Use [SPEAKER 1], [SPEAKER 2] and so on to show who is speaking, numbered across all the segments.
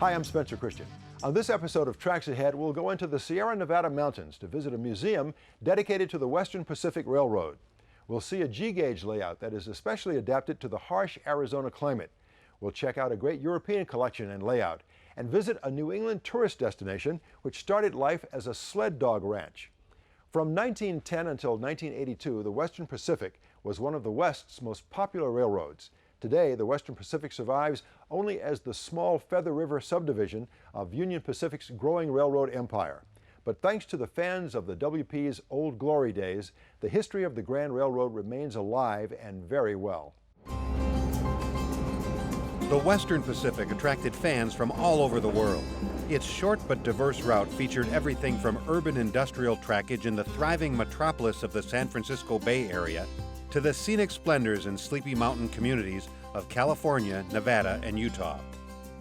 [SPEAKER 1] Hi, I'm Spencer Christian. On this episode of Tracks Ahead, we'll go into the Sierra Nevada mountains to visit a museum dedicated to the Western Pacific Railroad. We'll see a G-gauge layout that is especially adapted to the harsh Arizona climate. We'll check out a great European collection and layout, and visit a New England tourist destination which started life as a sled dog ranch. From 1910 until 1982, the Western Pacific was one of the West's most popular railroads. Today, the Western Pacific survives only as the small Feather River subdivision of Union Pacific's growing railroad empire. But thanks to the fans of the WP's old glory days, the history of the Grand Railroad remains alive and very well.
[SPEAKER 2] The Western Pacific attracted fans from all over the world. Its short but diverse route featured everything from urban industrial trackage in the thriving metropolis of the San Francisco Bay Area to the scenic splendors and sleepy mountain communities of California, Nevada, and Utah.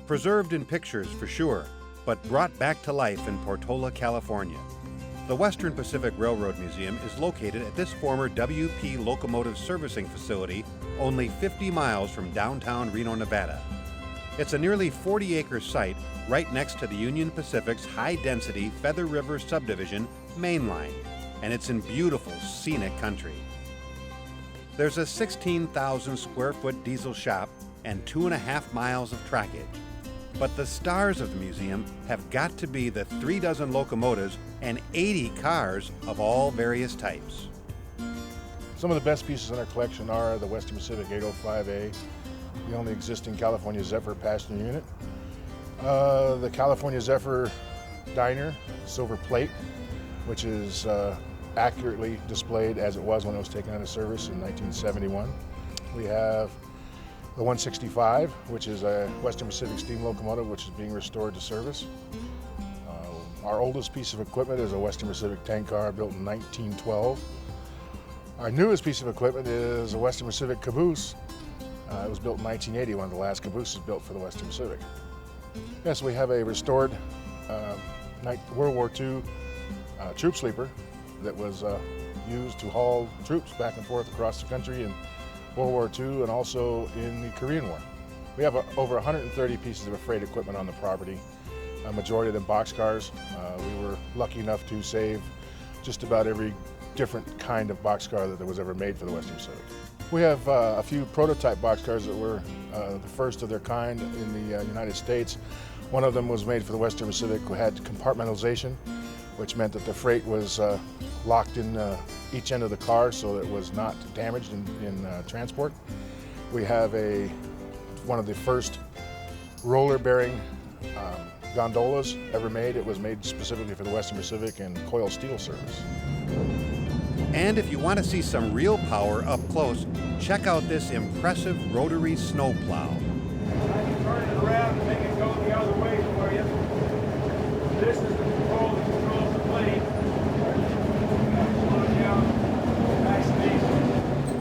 [SPEAKER 2] Preserved in pictures for sure, but brought back to life in Portola, California. The Western Pacific Railroad Museum is located at this former WP locomotive servicing facility only 50 miles from downtown Reno, Nevada. It's a nearly 40-acre site right next to the Union Pacific's high-density Feather River subdivision main line, and it's in beautiful, scenic country. There's a 16,000 square foot diesel shop and 2.5 miles of trackage. But the stars of the museum have got to be the 36 locomotives and 80 cars of all various types.
[SPEAKER 3] Some of the best pieces in our collection are the Western Pacific 805A, the only existing California Zephyr passenger unit, the California Zephyr Diner silver plate, which is accurately displayed as it was when it was taken out of service in 1971. We have the 165, which is a Western Pacific steam locomotive, which is being restored to service. Our oldest piece of equipment is a Western Pacific tank car built in 1912. Our newest piece of equipment is a Western Pacific caboose. It was built in 1980, one of the last cabooses built for the Western Pacific. Yes, we have a restored World War II troop sleeper that was used to haul troops back and forth across the country in World War II and also in the Korean War. We have over 130 pieces of freight equipment on the property, a majority of them boxcars. We were lucky enough to save just about every different kind of boxcar that was ever made for the Western Pacific. We have a few prototype boxcars that were the first of their kind in the United States. One of them was made for the Western Pacific, who had compartmentalization, which meant that the freight was locked in each end of the car so that it was not damaged in transport. We have one of the first roller-bearing gondolas ever made. It was made specifically for the Western Pacific and coil steel service.
[SPEAKER 2] And if you want to see some real power up close, check out this impressive rotary snowplow.
[SPEAKER 4] I can turn it around and make it go the other way for you. This is the control that controls the blade. Slow it down. Nice and easy.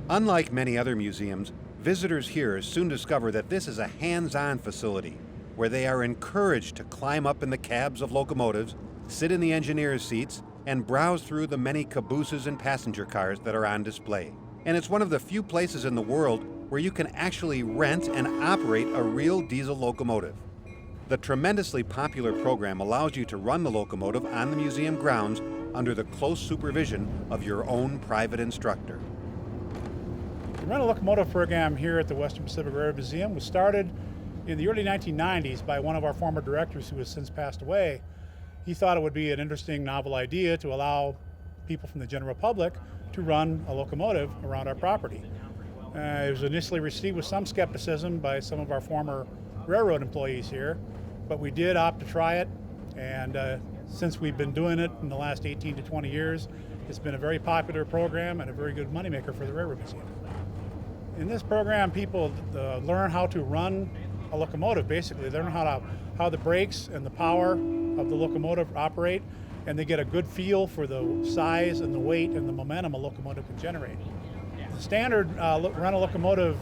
[SPEAKER 2] Unlike many other museums, visitors here soon discover that this is a hands-on facility where they are encouraged to climb up in the cabs of locomotives, sit in the engineers' seats, and browse through the many cabooses and passenger cars that are on display. And it's one of the few places in the world where you can actually rent and operate a real diesel locomotive. The tremendously popular program allows you to run the locomotive on the museum grounds under the close supervision of your own private instructor.
[SPEAKER 5] The rental locomotive program here at the Western Pacific Railroad Museum was started in the early 1990s by one of our former directors who has since passed away. He thought it would be an interesting, novel idea to allow people from the general public to run a locomotive around our property. It was initially received with some skepticism by some of our former railroad employees here, but we did opt to try it, and since we've been doing it in the last 18 to 20 years, it's been a very popular program and a very good moneymaker for the Railroad Museum. In this program, people learn how to run a locomotive, basically. They learn how the brakes and the power of the locomotive operate, and they get a good feel for the size and the weight and the momentum a locomotive can generate. The standard rental locomotive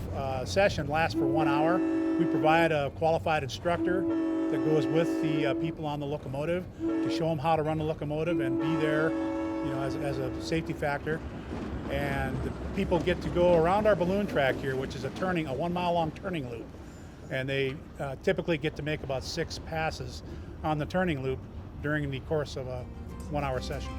[SPEAKER 5] session lasts for 1 hour. We provide a qualified instructor that goes with the people on the locomotive to show them how to run the locomotive and be there, as a safety factor. And the people get to go around our balloon track here, which is a 1 mile long turning loop. and they typically get to make about 6 passes on the turning loop during the course of a 1-hour session.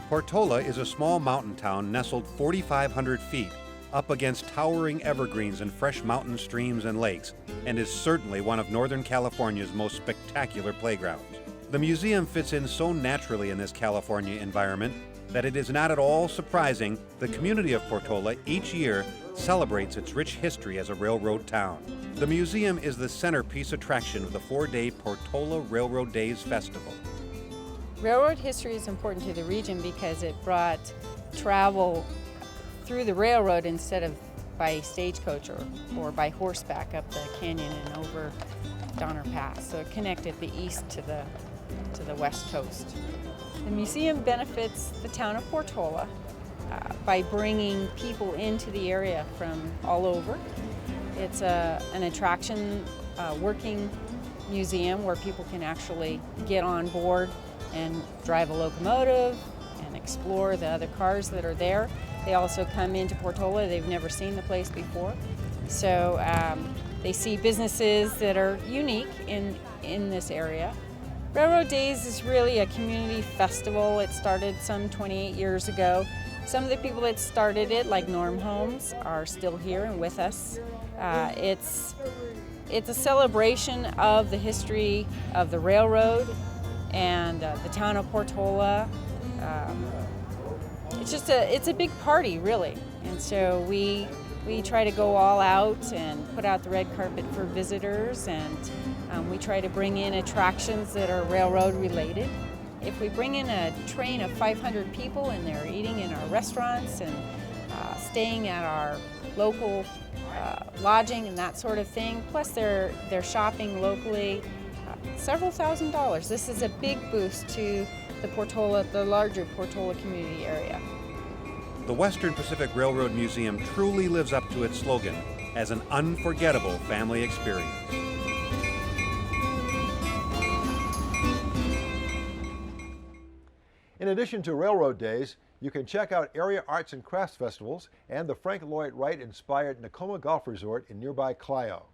[SPEAKER 2] Portola is a small mountain town nestled 4,500 feet up against towering evergreens and fresh mountain streams and lakes, and is certainly one of Northern California's most spectacular playgrounds. The museum fits in so naturally in this California environment that it is not at all surprising the community of Portola each year celebrates its rich history as a railroad town. The museum is the centerpiece attraction of the 4-day Portola Railroad Days Festival.
[SPEAKER 6] Railroad history is important to the region because it brought travel through the railroad instead of by stagecoach or by horseback up the canyon and over Donner Pass. So it connected the east to the west coast. The museum benefits the town of Portola by bringing people into the area from all over. It's an attraction, working museum where people can actually get on board and drive a locomotive and explore the other cars that are there. They also come into Portola. They've never seen the place before. So they see businesses that are unique in this area. Railroad Days is really a community festival. It started some 28 years ago. Some of the people that started it, like Norm Holmes, are still here and with us. It's a celebration of the history of the railroad and the town of Portola. It's a big party, really. And so we try to go all out and put out the red carpet for visitors, and we try to bring in attractions that are railroad related. If we bring in a train of 500 people and they're eating in our restaurants and staying at our local lodging and that sort of thing, plus they're shopping locally, several $1,000s. This is a big boost to the larger Portola community area.
[SPEAKER 2] The Western Pacific Railroad Museum truly lives up to its slogan as an unforgettable family experience.
[SPEAKER 1] In addition to Railroad Days, you can check out area arts and crafts festivals and the Frank Lloyd Wright-inspired Nakoma Golf Resort in nearby Clio.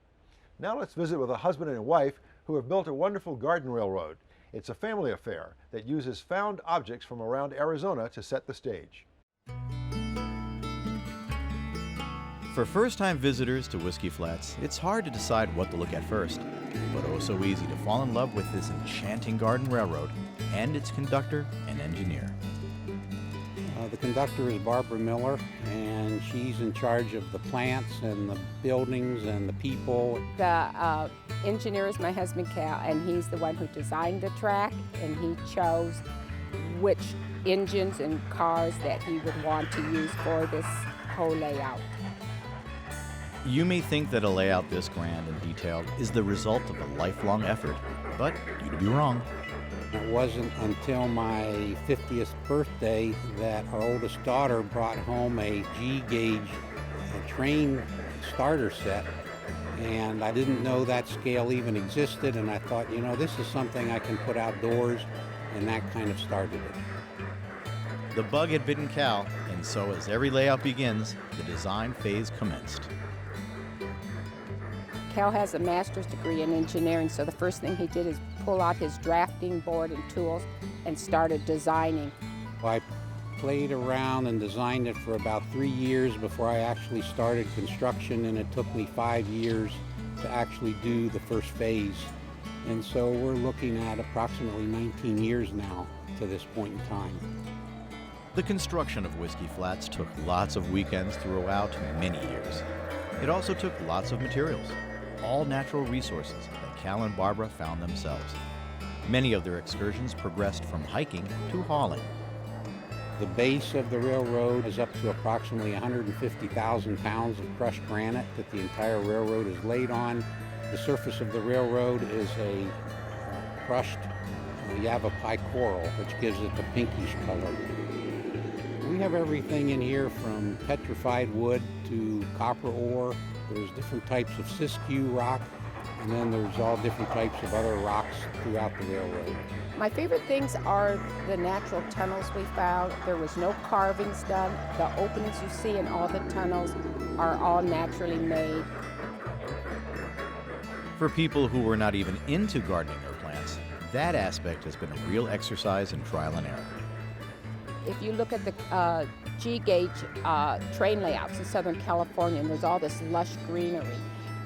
[SPEAKER 1] Now let's visit with a husband and wife who have built a wonderful garden railroad. It's a family affair that uses found objects from around Arizona to set the stage.
[SPEAKER 7] For first-time visitors to Whiskey Flats, it's hard to decide what to look at first, but oh so easy to fall in love with this enchanting garden railroad and its conductor and engineer.
[SPEAKER 8] The conductor is Barbara Miller, and she's in charge of the plants and the buildings and the people.
[SPEAKER 9] The engineer is my husband Cal, and he's the one who designed the track, and he chose which engines and cars that he would want to use for this whole layout.
[SPEAKER 7] You may think that a layout this grand and detailed is the result of a lifelong effort, but you'd be wrong.
[SPEAKER 8] It wasn't until my 50th birthday that our oldest daughter brought home a G-gauge train starter set, and I didn't know that scale even existed, and I thought, you know, this is something I can put outdoors, and that kind of started it.
[SPEAKER 7] The bug had bitten Cal, and so as every layout begins, the design phase commenced.
[SPEAKER 9] Cal has a master's degree in engineering, so the first thing he did is pull out his drafting board and tools and started designing.
[SPEAKER 8] I played around and designed it for about 3 years before I actually started construction, and it took me 5 years to actually do the first phase. And so we're looking at approximately 19 years now to this point in time.
[SPEAKER 7] The construction of Whiskey Flats took lots of weekends throughout many years. It also took lots of materials, all natural resources that Cal and Barbara found themselves. Many of their excursions progressed from hiking to hauling.
[SPEAKER 8] The base of the railroad is up to approximately 150,000 pounds of crushed granite that the entire railroad is laid on. The surface of the railroad is a crushed Yavapai coral, which gives it the pinkish color. We have everything in here from petrified wood to copper ore. There's different types of siskiyou rock, and then there's all different types of other rocks throughout the railroad.
[SPEAKER 9] My favorite things are the natural tunnels we found. There was no carvings done. The openings you see in all the tunnels are all naturally made.
[SPEAKER 7] For people who were not even into gardening their plants, that aspect has been a real exercise in trial and error.
[SPEAKER 9] If you look at the G-gauge train layouts in Southern California, and there's all this lush greenery,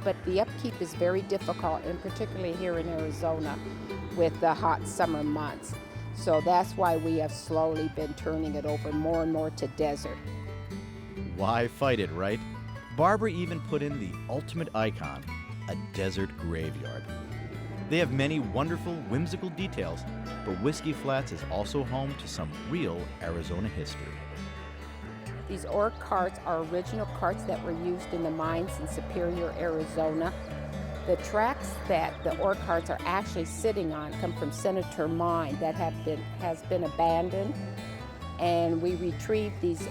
[SPEAKER 9] but the upkeep is very difficult, and particularly here in Arizona with the hot summer months. So that's why we have slowly been turning it over more and more to desert.
[SPEAKER 7] Why fight it, right? Barbara even put in the ultimate icon, a desert graveyard. They have many wonderful, whimsical details, but Whiskey Flats is also home to some real Arizona history.
[SPEAKER 9] These ore carts are original carts that were used in the mines in Superior, Arizona. The tracks that the ore carts are actually sitting on come from Senator Mine that has been abandoned, and we retrieved these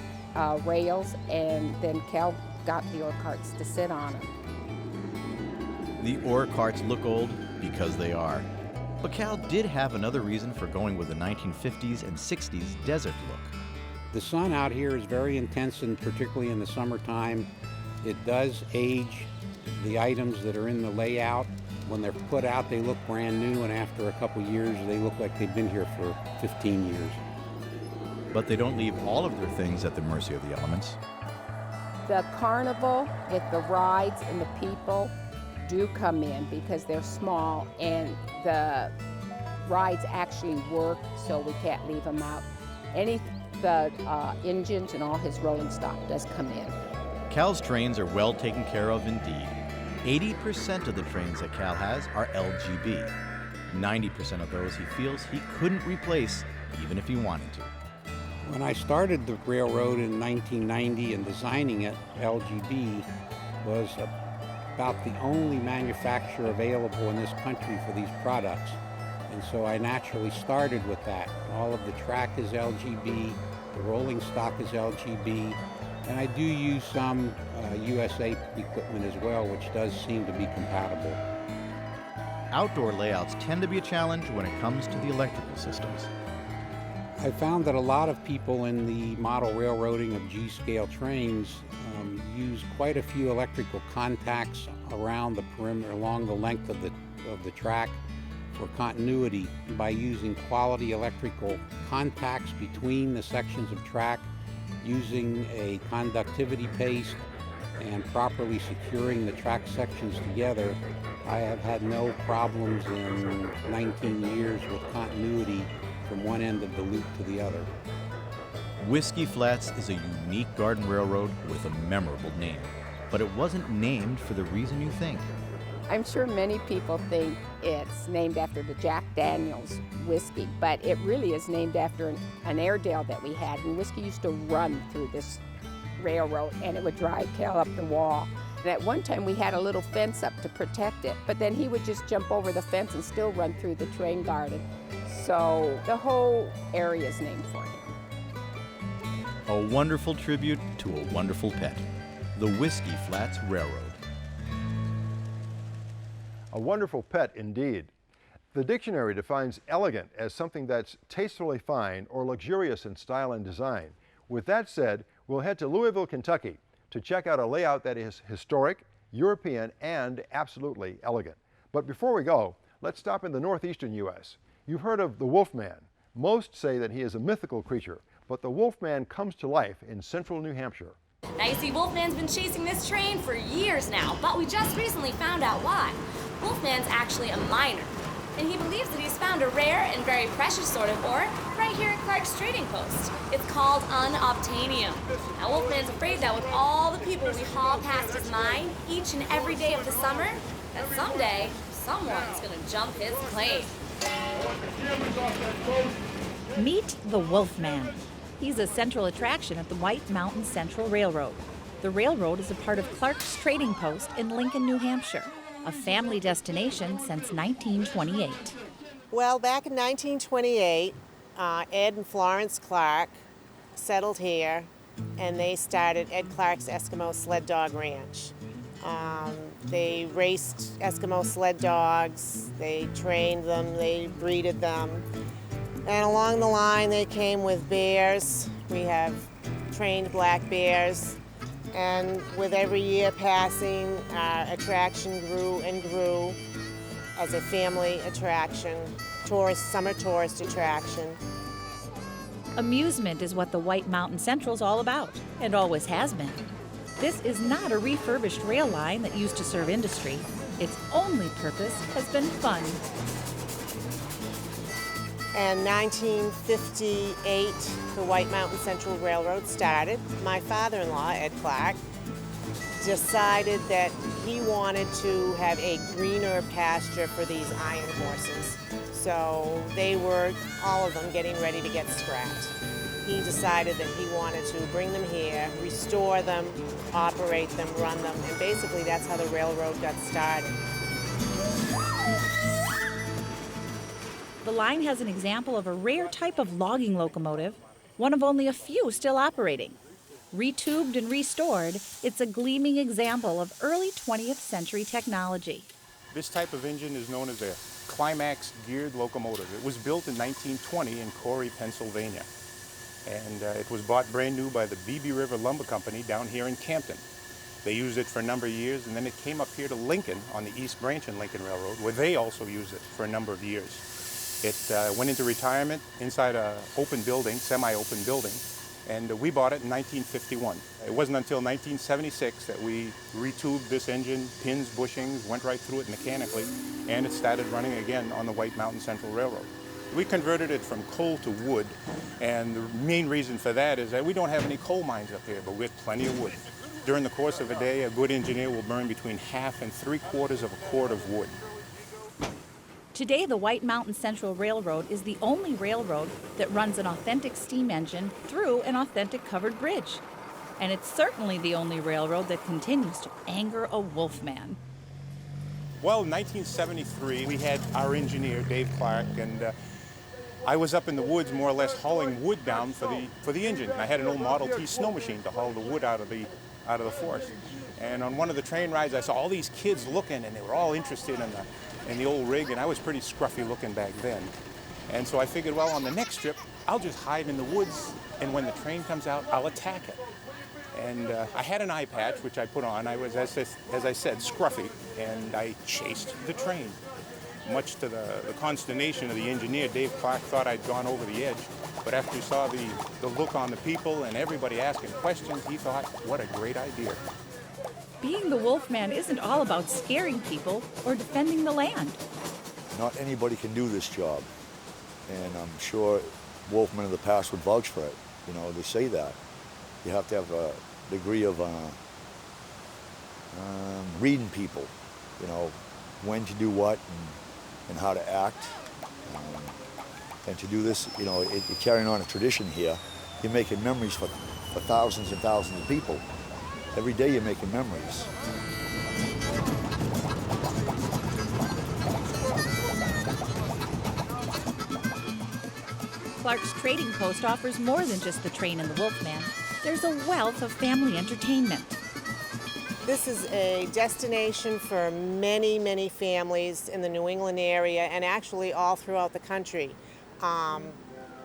[SPEAKER 9] rails, and then Cal got the ore carts to sit on them.
[SPEAKER 7] The ore carts look old because they are. But Cal did have another reason for going with the 1950s and 60s desert look.
[SPEAKER 8] The sun out here is very intense, and particularly in the summertime, it does age the items that are in the layout. When they're put out, they look brand new, and after a couple years, they look like they've been here for 15 years.
[SPEAKER 7] But they don't leave all of their things at the mercy of the elements.
[SPEAKER 9] The carnival with the rides and the people do come in because they're small, and the rides actually work, so we can't leave them out. The engines and all his rolling stock does come in.
[SPEAKER 7] Cal's trains are well taken care of indeed. 80% of the trains that Cal has are LGB. 90% of those he feels he couldn't replace even if he wanted to.
[SPEAKER 8] When I started the railroad in 1990 and designing it, LGB was about the only manufacturer available in this country for these products. And so I naturally started with that. All of the track is LGB, the rolling stock is LGB, and I do use some USA equipment as well, which does seem to be compatible.
[SPEAKER 7] Outdoor layouts tend to be a challenge when it comes to the electrical systems.
[SPEAKER 8] I found that a lot of people in the model railroading of G-scale trains use quite a few electrical contacts around the perimeter, along the length of the track for continuity by using quality electrical contacts between the sections of track, using a conductivity paste, and properly securing the track sections together. I have had no problems in 19 years with continuity from one end of the loop to the other.
[SPEAKER 7] Whiskey Flats is a unique garden railroad with a memorable name, but it wasn't named for the reason you think.
[SPEAKER 9] I'm sure many people think it's named after the Jack Daniels whiskey, but it really is named after an Airedale that we had, and whiskey used to run through this railroad, and it would drive Cal up the wall. And at one time we had a little fence up to protect it, but then he would just jump over the fence and still run through the train garden. So the whole area is named for him.
[SPEAKER 7] A wonderful tribute to a wonderful pet, the Whiskey Flats Railroad.
[SPEAKER 1] A wonderful pet indeed. The dictionary defines elegant as something that's tastefully fine or luxurious in style and design. With that said, we'll head to Louisville, Kentucky to check out a layout that is historic, European, and absolutely elegant. But before we go, let's stop in the northeastern U.S. You've heard of the Wolfman. Most say that he is a mythical creature, but the Wolfman comes to life in central New Hampshire.
[SPEAKER 10] Now you see, Wolfman's been chasing this train for years now, but we just recently found out why. Wolfman's actually a miner, and he believes that he's found a rare and very precious sort of ore right here at Clark's Trading Post. It's called unobtainium. Now Wolfman's afraid that with all the people we haul past his mine each and every day of the summer, that someday someone's gonna jump his claim.
[SPEAKER 11] Meet the Wolfman. He's a central attraction at the White Mountain Central Railroad. The railroad is a part of Clark's Trading Post in Lincoln, New Hampshire, a family destination since 1928.
[SPEAKER 12] Well, back in 1928, Ed and Florence Clark settled here, and they started Ed Clark's Eskimo Sled Dog Ranch. They raced Eskimo sled dogs, they trained them, they breeded them. And along the line, they came with bears. We have trained black bears, And with every year passing, our attraction grew and grew as a family attraction, summer tourist attraction.
[SPEAKER 11] Amusement is what the White Mountain Central's all about, and always has been. This is not a refurbished rail line that used to serve industry. Its only purpose has been fun.
[SPEAKER 12] In 1958, the White Mountain Central Railroad started. My father-in-law, Ed Clark, decided that he wanted to have a greener pasture for these iron horses. So they were, all of them, getting ready to get scrapped. He decided that he wanted to bring them here, restore them, operate them, run them, and basically that's how the railroad got started.
[SPEAKER 11] The line has an example of a rare type of logging locomotive, one of only a few still operating. Retubed and restored, it's a gleaming example of early 20th century technology.
[SPEAKER 13] This type of engine is known as a climax geared locomotive. It was built in 1920 in Corey, Pennsylvania. And it was bought brand new by the Beebe River Lumber Company down here in Campton. They used it for a number of years, and then it came up here to Lincoln on the East Branch and Lincoln Railroad, where they also used it for a number of years. It went into retirement inside an open building, semi-open building, and we bought it in 1951. It wasn't until 1976 that we retubed this engine, pins, bushings, went right through it mechanically, and it started running again on the White Mountain Central Railroad. We converted it from coal to wood, and the main reason for that is that we don't have any coal mines up here, but we have plenty of wood. During the course of a day, a good engineer will burn between 1/2 and 3/4 of a cord of wood.
[SPEAKER 11] Today, the White Mountain Central Railroad is the only railroad that runs an authentic steam engine through an authentic covered bridge. And it's certainly the only railroad that continues to anger a wolfman.
[SPEAKER 13] Well, in 1973, we had our engineer, Dave Clark, and I was up in the woods more or less hauling wood down for the engine. And I had an old Model T snow machine to haul the wood out of the forest. And on one of the train rides, I saw all these kids looking, and they were all interested in the old rig, and I was pretty scruffy looking back then. And so I figured, well, on the next trip, I'll just hide in the woods, and when the train comes out, I'll attack it. And I had an eye patch, which I put on. I was, as I said, scruffy, and I chased the train. Much to the consternation of the engineer, Dave Clark thought I'd gone over the edge. But after he saw the look on the people and everybody asking questions, he thought, what a great idea.
[SPEAKER 11] Being the wolfman isn't all about scaring people or defending the land.
[SPEAKER 14] Not anybody can do this job. And I'm sure wolfmen of the past would vouch for it. You know, they say that. You have to have a degree of reading people, you know, when to do what and how to act. And to do this, you know, you're carrying on a tradition here. You're making memories for thousands and thousands of people. Every day you're making memories.
[SPEAKER 11] Clark's Trading Post offers more than just the train and the wolfman. There's a wealth of family entertainment.
[SPEAKER 12] This is a destination for many, many families in the New England area and actually all throughout the country.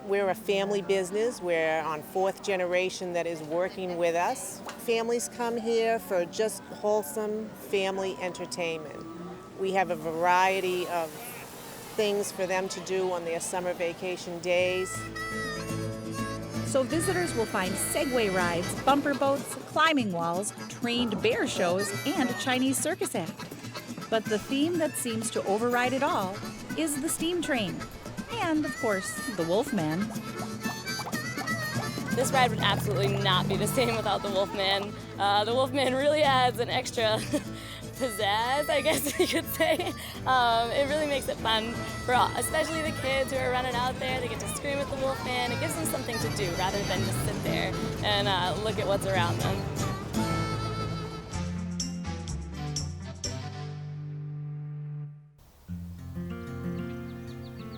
[SPEAKER 12] We're a family business. We're on 4th generation that is working with us. Families come here for just wholesome family entertainment. We have a variety of things for them to do on their summer vacation days.
[SPEAKER 11] So visitors will find Segway rides, bumper boats, climbing walls, trained bear shows, and a Chinese circus act. But the theme that seems to override it all is the steam train. And, of course, the Wolfman.
[SPEAKER 10] This ride would absolutely not be the same without the Wolfman. The Wolfman really adds an extra pizzazz, I guess you could say. It really makes it fun for all, especially the kids who are running out there. They get to scream at the Wolfman. It gives them something to do rather than just sit there and look at what's around them.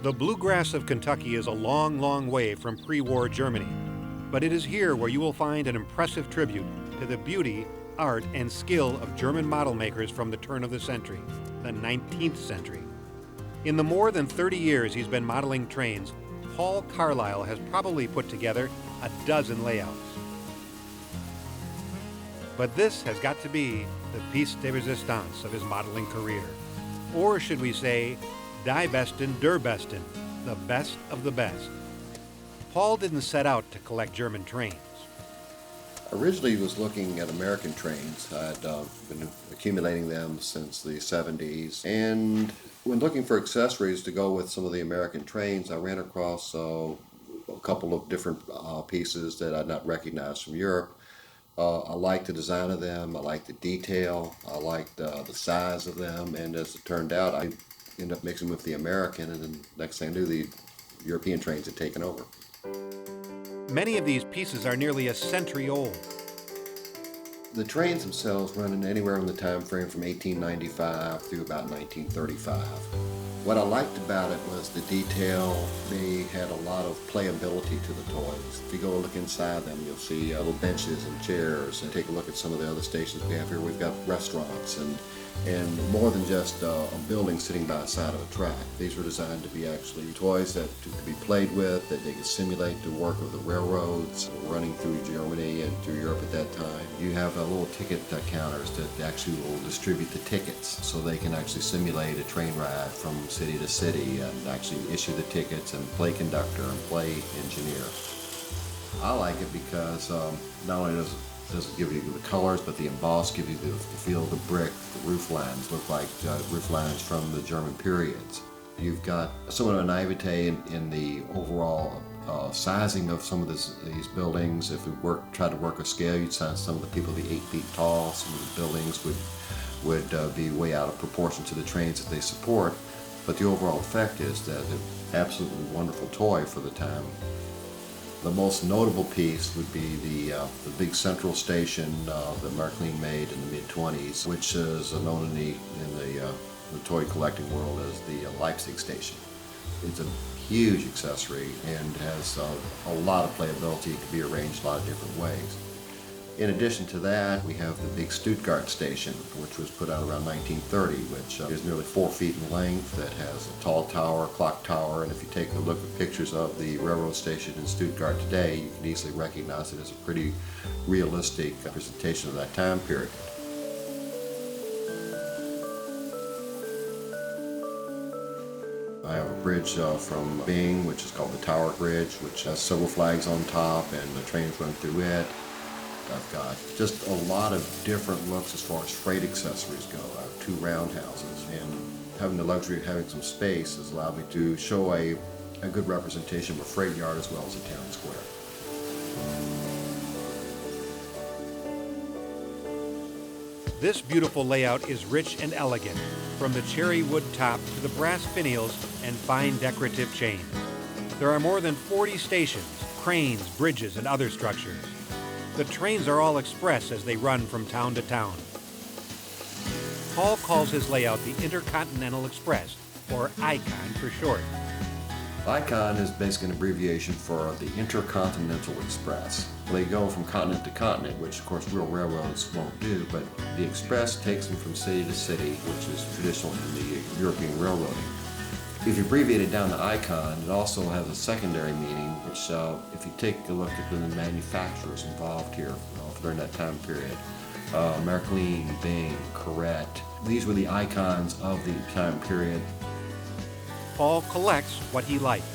[SPEAKER 2] The Bluegrass of Kentucky is a long, long way from pre-war Germany, but it is here where you will find an impressive tribute to the beauty, art, and skill of German model makers from the turn of the century, the 19th century. In the more than 30 years he's been modeling trains, Paul Carlisle has probably put together a dozen layouts. But this has got to be the piece de resistance of his modeling career. Or should we say, die besten der besten, the best of the best. Paul didn't set out to collect German trains.
[SPEAKER 15] Originally, he was looking at American trains. I'd been accumulating them since the 70s. And when looking for accessories to go with some of the American trains, I ran across a couple of different pieces that I'd not recognized from Europe. I liked the design of them, I liked the detail, I liked the size of them, and as it turned out, I ended up mixing with the American, and then next thing I knew, the European trains had taken over.
[SPEAKER 2] Many of these pieces are nearly a century old.
[SPEAKER 15] The trains themselves run in anywhere in the time frame from 1895 through about 1935. What I liked about it was the detail. They had a lot of playability to the toys. If you go look inside them, you'll see little benches and chairs, and take a look at some of the other stations we have here. We've got restaurants and more than just a building sitting by the side of a track. These were designed to be actually toys that could be played with, that they could simulate the work of the railroads running through Germany and through Europe at that time. You have little ticket counters that actually will distribute the tickets, so they can actually simulate a train ride from city to city and actually issue the tickets and play conductor and play engineer. I like it because not only does it give you the colors, but the emboss gives you the feel of the brick. The roof lines look like roof lines from the German periods. You've got somewhat of a naivete in the overall sizing of some of these buildings. If we tried to work a scale, you'd find some of the people be 8 feet tall. Some of the buildings would be way out of proportion to the trains that they support. But the overall effect is that it's an absolutely wonderful toy for the time. The most notable piece would be the big central station that Marklin made in the mid-20s, which is known in the toy collecting world as the Leipzig station. It's a huge accessory and has a lot of playability. It can be arranged a lot of different ways. In addition to that, we have the big Stuttgart station, which was put out around 1930, which is nearly 4 feet in length, that has a tall tower, clock tower, and if you take a look at pictures of the railroad station in Stuttgart today, you can easily recognize it as a pretty realistic representation of that time period. I have a bridge from Bing, which is called the Tower Bridge, which has several flags on top, and the trains run through it. I've got just a lot of different looks as far as freight accessories go. I have 2 roundhouses, and having the luxury of having some space has allowed me to show a good representation of a freight yard as well as a town square.
[SPEAKER 2] This beautiful layout is rich and elegant, from the cherry wood top to the brass finials and fine decorative chains. There are more than 40 stations, cranes, bridges, and other structures. The trains are all express as they run from town to town. Paul calls his layout the Intercontinental Express, or ICON for short.
[SPEAKER 15] ICON is basically an abbreviation for the Intercontinental Express. They go from continent to continent, which of course real railroads won't do, but the express takes them from city to city, which is traditional in the European railroading. If you abbreviate it down to ICON, it also has a secondary meaning, which if you take a look at the manufacturers involved here during that time period, Marklin, Bing, Corette, these were the icons of the time period.
[SPEAKER 2] Paul collects what he likes.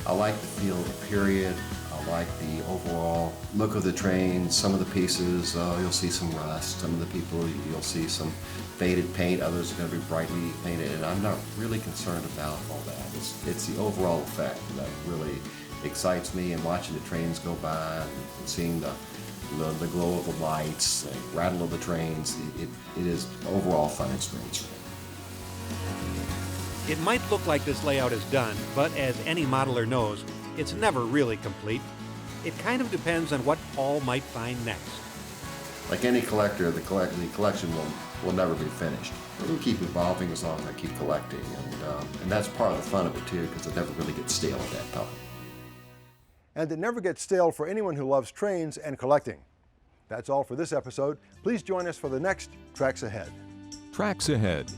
[SPEAKER 15] I like the feel of the period. I like the overall look of the train. Some of the pieces, you'll see some rust. Some of the people, you'll see some faded paint. Others are going to be brightly painted, and I'm not really concerned about all that. It's the overall effect that really excites me, and watching the trains go by and seeing the glow of the lights, the rattle of the trains. It is overall fun experience for me.
[SPEAKER 2] It might look like this layout is done, but as any modeler knows, it's never really complete. It kind of depends on what Paul might find next.
[SPEAKER 15] Like any collector, the collection will never be finished. It'll keep evolving as long as I keep collecting, and that's part of the fun of it too, because it never really gets stale at that time.
[SPEAKER 1] And it never gets stale for anyone who loves trains and collecting. That's all for this episode. Please join us for the next Tracks Ahead.
[SPEAKER 16] Tracks Ahead